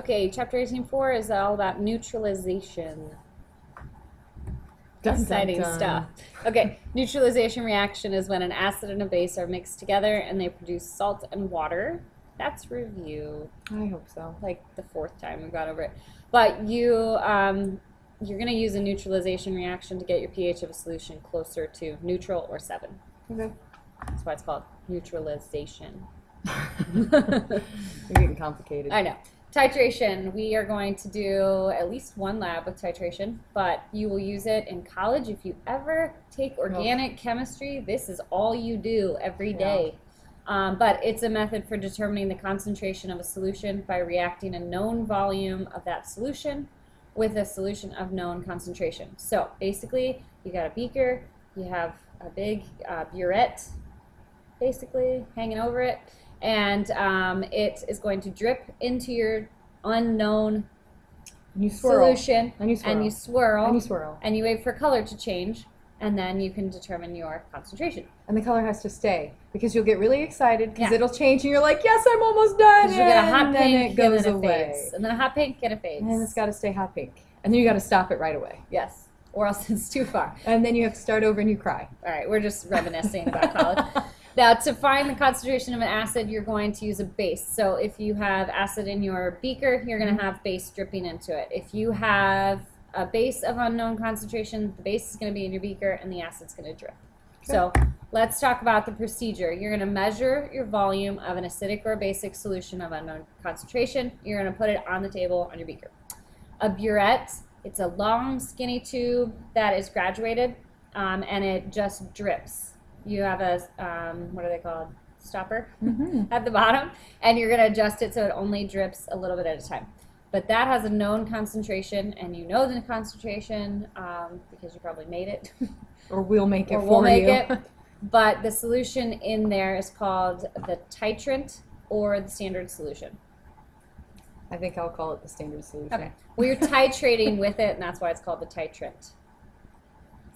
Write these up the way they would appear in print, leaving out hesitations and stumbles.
Okay, chapter 18.4 is all about neutralization. Dun, dun, Exciting dun. stuff. Okay, neutralization reaction is when an acid and a base are mixed together and they produce salt and water. That's review. I hope so. Like the fourth time we've gone over it. But you're going to use a neutralization reaction to get your pH of a solution closer to neutral or 7. Okay. That's why it's called neutralization. You're getting complicated. I know. Titration, we are going to do at least one lab with titration, but you will use it in college. If you ever take organic chemistry, this is all you do every day. But it's a method for determining the concentration of a solution by reacting a known volume of that solution with a solution of known concentration. So basically, you got a beaker, you have a big burette, basically, hanging over it, and it is going to drip into your unknown solution, and you swirl, and you swirl, and you swirl, and you wait for color to change, and then you can determine your concentration. And the color has to stay because you'll get really excited because Yeah. it'll change, and you're like, "Yes, I'm almost done." Because you get a hot and pink, then it goes and then it away, fades, and then a hot pink, and it fades. and it's got to stay hot pink, and then you got to stop it right away, Yes, or else it's too far. and then you have to start over and you cry. All right, we're just reminiscing about college. Now, to find the concentration of an acid, you're going to use a base. So if you have acid in your beaker, you're going to have base dripping into it. If you have a base of unknown concentration, the base is going to be in your beaker and the acid's going to drip. Okay. So let's talk about the procedure. You're going to measure your volume of an acidic or basic solution of unknown concentration. You're going to put it on the table on your beaker. A burette, it's a long, skinny tube that is graduated, and it just drips. You have a, what are they called? Stopper at the bottom, and you're going to adjust it so it only drips a little bit at a time. But that has a known concentration, and you know the concentration because you probably made it. Or we'll make it Or for we'll make you. it. But the solution in there is called the titrant or the standard solution. I think I'll call it the standard solution. Okay. Well, you're titrating with it, and that's why it's called the titrant.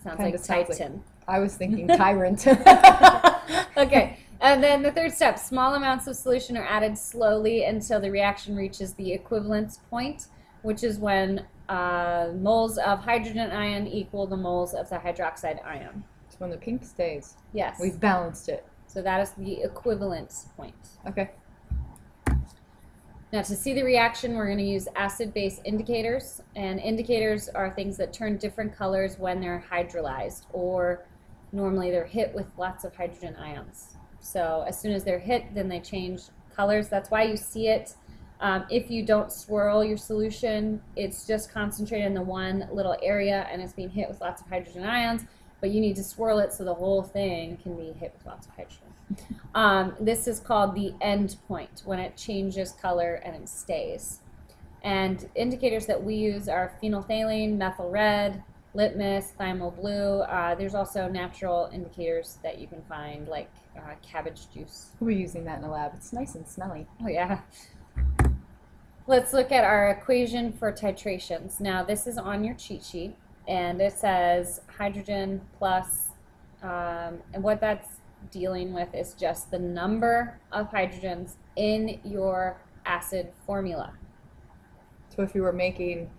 Sounds Kinda like sounds like- Titan. I was thinking tyrant. Okay, and then the third step, small amounts of solution are added slowly until the reaction reaches the equivalence point, which is when moles of hydrogen ion equal the moles of the hydroxide ion. It's when the pink stays. Yes. We've balanced it. So that is the equivalence point. Okay. Now, to see the reaction, we're going to use acid-base indicators, and indicators are things that turn different colors when they're hydrolyzed, or normally they're hit with lots of hydrogen ions. So as soon as they're hit, then they change colors. That's why you see it. If you don't swirl your solution, it's just concentrated in the one little area, and it's being hit with lots of hydrogen ions, but you need to swirl it so the whole thing can be hit with lots of hydrogen. This is called the end point, when it changes color and it stays. And indicators that we use are phenolphthalein, methyl red, litmus, thymol blue. There's also natural indicators that you can find, like cabbage juice. We'll be using that in the lab. It's nice and smelly. Oh, yeah. Let's look at our equation for titrations. Now, this is on your cheat sheet, and it says hydrogen plus, and what that's dealing with is just the number of hydrogens in your acid formula. So if you were making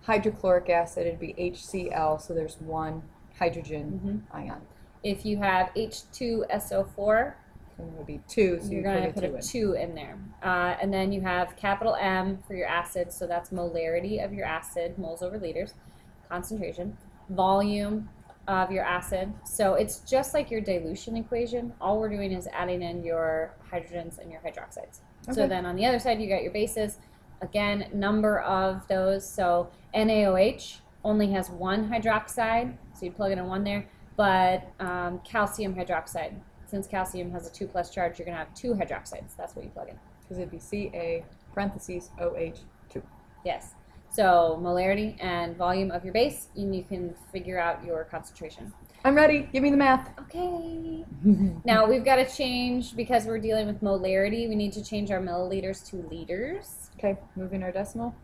hydrochloric acid, it'd be HCl, so there's one hydrogen ion. If you have H2SO4, And it would be 2, so you're you going to put put a a 2 in. 2 in there. And then you have capital M for your acid, so that's molarity of your acid, moles over liters, concentration, volume of your acid. So it's just like your dilution equation. All we're doing is adding in your hydrogens and your hydroxides. So Okay. then on the other side, you got your bases. Again, number of those. So NaOH only has one hydroxide, so you plug in a 1 there, but calcium hydroxide. Since calcium has a 2+ charge, you're going to have 2 hydroxides. That's what you plug in. Because it'd be Ca parentheses OH2. Yes. So molarity and volume of your base, and you can figure out your concentration. I'm ready. Give me the math. Okay. Now we've got to change, because we're dealing with molarity, we need to change our milliliters to liters. Okay, moving our decimal.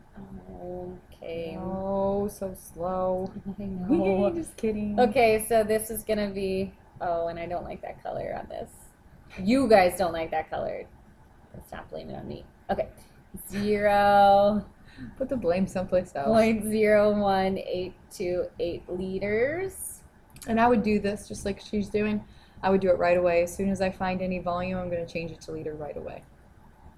Okay. Oh, so slow. I know. Just kidding. Okay, so this is going to be, oh, and I don't like that color on this. You guys don't like that color. Stop blaming it on me. Okay. Put the blame someplace else. 0.01828 liters. And I would do this just like she's doing. I would do it right away. As soon as I find any volume, I'm going to change it to liter right away.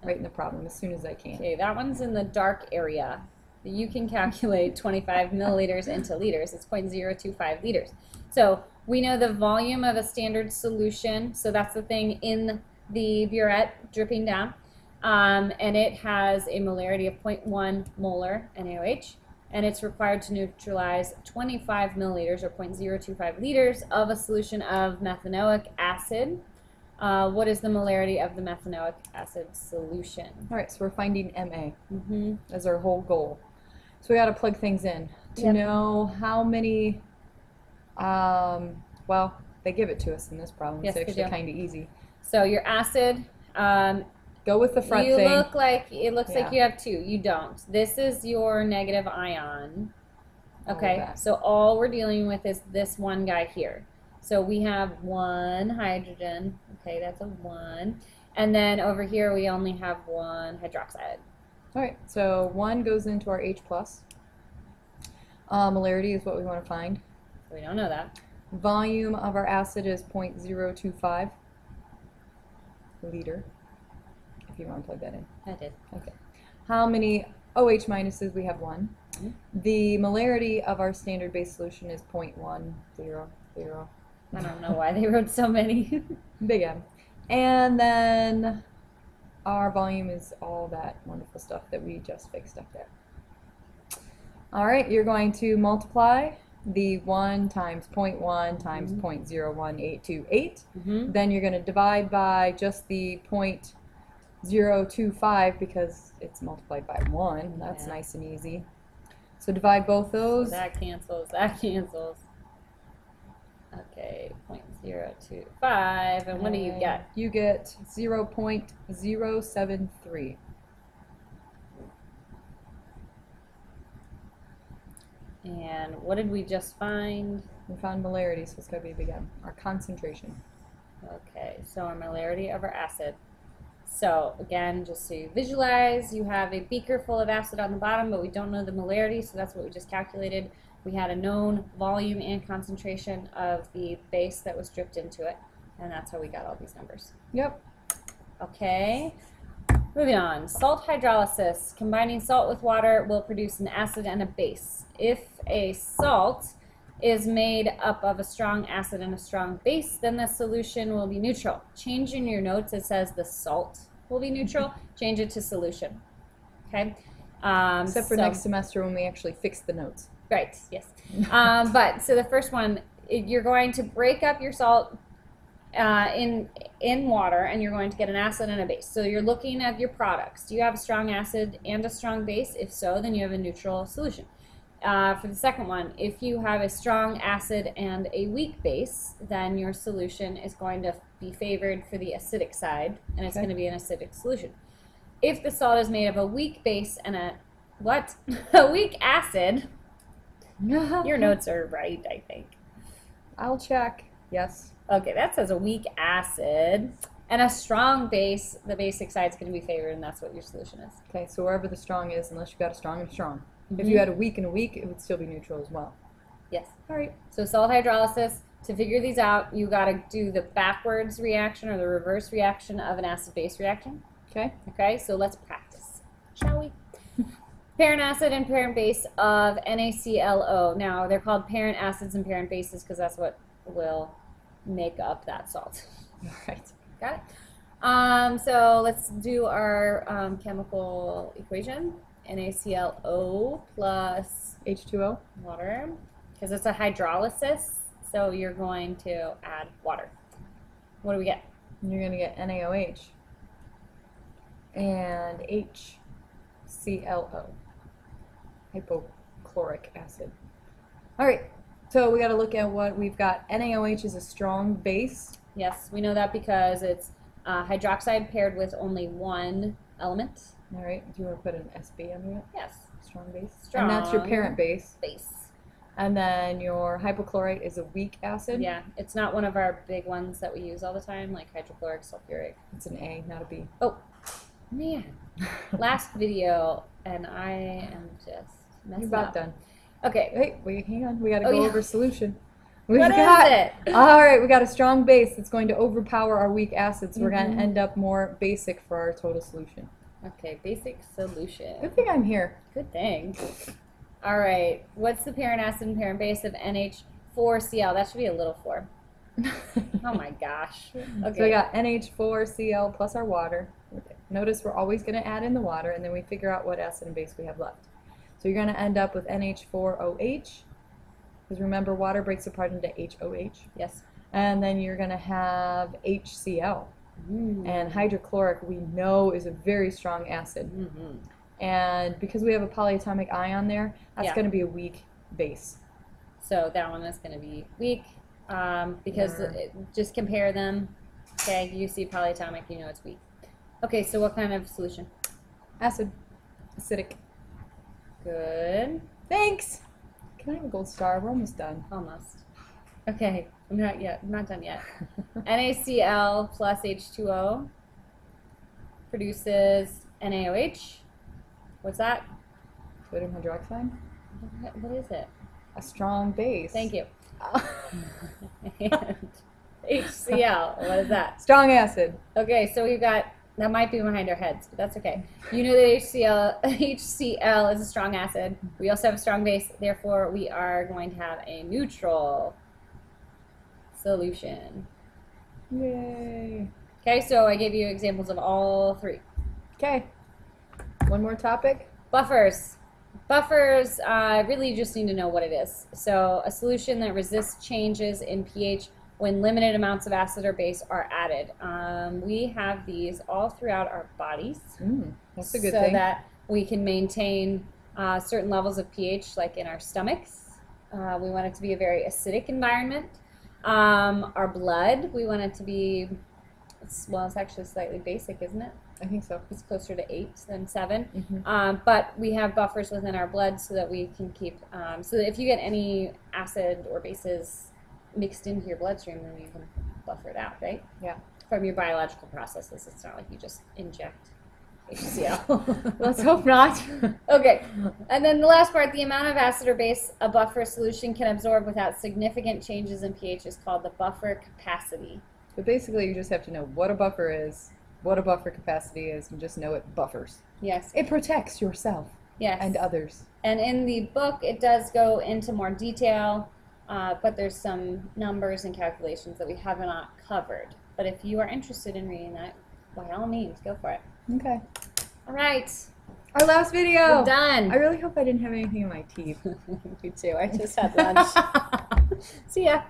Right in the problem, as soon as I can. Okay, that one's in the dark area. You can calculate 25 milliliters into liters. It's 0.025 liters. So we know the volume of a standard solution. So that's the thing in the burette dripping down. And it has a molarity of 0.1 molar NaOH. And it's required to neutralize 25 milliliters or 0.025 liters of a solution of methanoic acid. What is the molarity of the methanoic acid solution? All right, so we're finding Ma Mm-hmm. as our whole goal. So we got to plug things in to Yep. know how many, well, they give it to us in this problem. Yes, It's they actually do. kind of easy. So your acid, Go with the front you thing. look like, it looks like Yeah. you have two. You don't. This is your negative ion. All of Okay, that. so all we're dealing with is this one guy here. So we have one hydrogen. Okay, that's a 1. And then over here we only have one hydroxide. All right, so 1 goes into our H+. Molarity is what we want to find. So we don't know that. Volume of our acid is 0.025 liter, if you want to plug that in. I did. Okay. How many OH minuses? We have 1. Mhm. The molarity of our standard base solution is 0.100. I don't know why they wrote so many. Big M. And then our volume is all that wonderful stuff that we just fixed up there. All right, you're going to multiply the 1 times 0.1 times 0.01828. Mm-hmm. Then you're going to divide by just the 0.025 because it's multiplied by 1. That's Yeah. nice and easy. So divide both those. That cancels. That cancels. Okay, 0.025. And what do you get? You get 0.073. And what did we just find? We found molarity, so it's got to be a big M. Our concentration. Okay, so our molarity of our acid. So again, just so you visualize, you have a beaker full of acid on the bottom, but we don't know the molarity, so that's what we just calculated. We had a known volume and concentration of the base that was dripped into it, and that's how we got all these numbers. Yep. Okay, moving on. Salt hydrolysis. Combining salt with water will produce an acid and a base. If a salt is made up of a strong acid and a strong base, then the solution will be neutral. Change in your notes, it says the salt will be neutral. Change it to solution. Okay? Except for next semester when we actually fix the notes. Right, yes. But, so the first one, you're going to break up your salt in water, and you're going to get an acid and a base. So you're looking at your products. Do you have a strong acid and a strong base? If so, then you have a neutral solution. For the second one, if you have a strong acid and a weak base, then your solution is going to be favored for the acidic side, and it's Okay. going to be an acidic solution. If the salt is made of a weak base and a weak acid, your notes are right, I think. I'll check. Yes. Okay, that says a weak acid and a strong base. The basic side is going to be favored, and that's what your solution is. Okay, so wherever the strong is, unless you got a strong and a strong. If Mhm. you had a weak and a weak, it would still be neutral as well. Yes. All right. So salt hydrolysis, to figure these out, you got to do the backwards reaction or the reverse reaction of an acid-base reaction. Okay. Okay, so let's practice, shall we? Parent acid and parent base of NaClO. Now, they're called parent acids and parent bases because that's what will make up that salt. All right. Got it? So let's do our chemical equation. NaClO plus H2O. water, because it's a hydrolysis, so you're going to add water. What do we get? You're going to get NaOH and HClO, hypochloric acid. All right, so we got to look at what we've got. NaOH is a strong base. Yes, we know that because it's hydroxide paired with only one element. All right, do you want to put an SB under it? Yes, Strong base. Strong. And that's your parent base. base. And then your hypochlorite is a weak acid. Yeah, it's not one of our big ones that we use all the time, like hydrochloric, sulfuric. It's an A, not a B. Oh, Man, last video, and I am just messing You're about up. done. Okay, Wait, wait, hang on. We got to Oh, go yeah. over solution. what is it? All right, we got a strong base that's going to overpower our weak acids. We're going Mhm. to end up more basic for our total solution. Okay, basic solution. Good thing I'm here. Good thing. All right, what's the parent acid and parent base of NH4Cl? That should be a little 4. Oh my gosh. Okay. So we got NH4Cl plus our water. Notice we're always going to add in the water, and then we figure out what acid and base we have left. So you're going to end up with NH4OH, because remember water breaks apart into HOH. Yes. And then you're going to have HCl. Mm. And hydrochloric we know is a very strong acid. Mm-hmm. And because we have a polyatomic ion there, that's Yeah. going to be a weak base. So that one is going to be weak because just compare them. Okay, you see polyatomic, you know it's weak. Okay, so what kind of solution? Acid. Acidic. Good. Thanks! Can I have a gold star? We're almost done. Almost. Okay, I'm not done yet. NaCl plus H2O produces NaOH. What's that? Sodium hydroxide. What is it? A strong base. Thank you. And HCl. What is that? Strong acid. Okay, so we've got, that might be behind our heads, but that's okay. You know that HCl is a strong acid. We also have a strong base, therefore we are going to have a neutral solution. Yay. Okay, so I gave you examples of all 3. Okay. One more topic. Buffers. Buffers, really you just need to know what it is. So a solution that resists changes in pH when limited amounts of acid or base are added. We have these all throughout our bodies. That's a good so thing. that we can maintain certain levels of pH, like in our stomachs. We want it to be a very acidic environment. Our blood, we want it to be, it's actually slightly basic, isn't it? I think so. It's closer to 8 than 7. Mhm. But we have buffers within our blood so that we can keep, so that if you get any acid or bases mixed into your bloodstream, then you can buffer it out, right? Yeah. From your biological processes. It's not like you just inject HCl. Let's hope not. Okay, and then the last part, the amount of acid or base a buffer solution can absorb without significant changes in pH is called the buffer capacity. But basically, you just have to know what a buffer is, what a buffer capacity is, and just know it buffers. Yes. It protects yourself Yes. and others. And in the book, it does go into more detail, but there's some numbers and calculations that we have not covered. But if you are interested in reading that, by all means, go for it. Okay. All right. Our last video. We're done. I really hope I didn't have anything in my teeth. Me too. I just had lunch. See ya.